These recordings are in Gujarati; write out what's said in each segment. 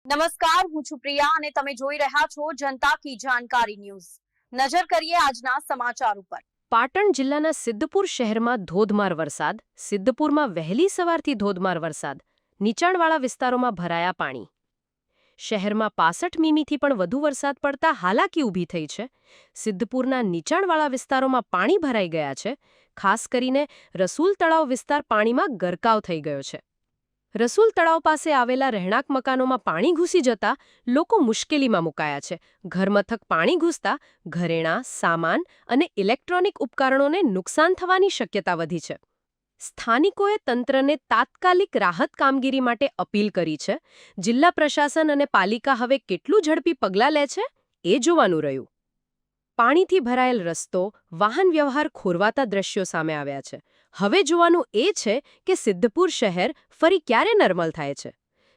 નમસ્કાર, હું છું પ્રિયા અને તમે જોઈ રહ્યા છો જનતા કી જાણકારી ન્યૂઝ। નજર કરીએ આજના સમાચાર ઉપર। પાટણ જિલ્લાના સિદ્ધપુર શહેરમાં ધોધમાર વરસાદ, સિદ્ધપુરમાં વહેલી સવારથી ધોધમાર વરસાદ, નીચાણવાળા વિસ્તારોમાં ભરાયા પાણી। શહેરમાં 65 મીમીથી પણ વધુ વરસાદ પડતા હાલાકી ઊભી થઈ છે। સિદ્ધપુરના નીચાણવાળા વિસ્તારોમાં પાણી ભરાઈ ગયા છે। ખાસ કરીને રસુલ તળાવ વિસ્તાર પાણીમાં ગરકાવ થઈ ગયો છે। રસુલ તળાવ પાસે આવેલા રહેણાંક મકાનોમાં પાણી ઘૂસી જતા લોકો મુશ્કેલીમાં મુકાયા છે। ઘરમથક પાણી ઘૂસતા ઘરેણાં, સામાન અને ઇલેક્ટ્રોનિક ઉપકરણોને નુકસાન થવાની શક્યતા વધી છે। સ્થાનિકોએ તંત્રને તાત્કાલિક રાહત કામગીરી માટે અપીલ કરી છે। જિલ્લા પ્રશાસન અને પાલિકા હવે કેટલું ઝડપી પગલાં લે છે એ જોવાનું રહ્યું। પાણીથી ભરાયેલ રસ્તો, વાહન વ્યવહાર ખોરવાતા દ્રશ્યો સામે આવ્યા છે। હવે જોવાનું એ છે કે સિદ્ધપુર શહેર ફરી ક્યારે નર્મલ થાય છે।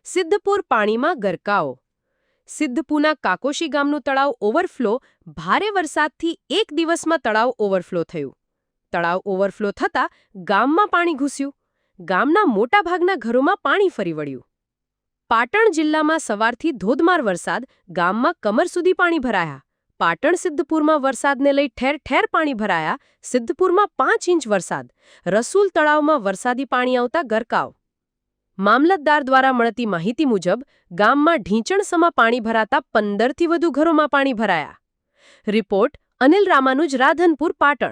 સિદ્ધપુર પાણીમાં ગરકાવ। સિદ્ધપુરના કાકોશી ગામનું તળાવ ઓવરફ્લો। ભારે વરસાદથી એક દિવસમાં તળાવ ઓવરફ્લો થયું। તળાવ ઓવરફ્લો થતાં ગામમાં પાણી ઘૂસ્યું। ગામના મોટાભાગના ઘરોમાં પાણી ફરી વળ્યું। પાટણ જિલ્લામાં સવારથી ધોધમાર વરસાદ, ગામમાં કમર સુધી પાણી ભરાયા। પાટણ સિદ્ધપુરમાં વરસાદને લઈ ઠેર ઠેર પાણી ભરાયા। સિદ્ધપુરમાં 5 ઇંચ વરસાદ, રસુલ તળાવમાં વરસાદી પાણી આવતા ગરકાવ। મામલતદાર દ્વારા મળતી માહિતી મુજબ ગામમાં ઢીંચણસમાં પાણી ભરાતા 15થી વધુ ઘરોમાં પાણી ભરાયા। રિપોર્ટ અનિલ રામાનુજ, રાધનપુર, પાટણ।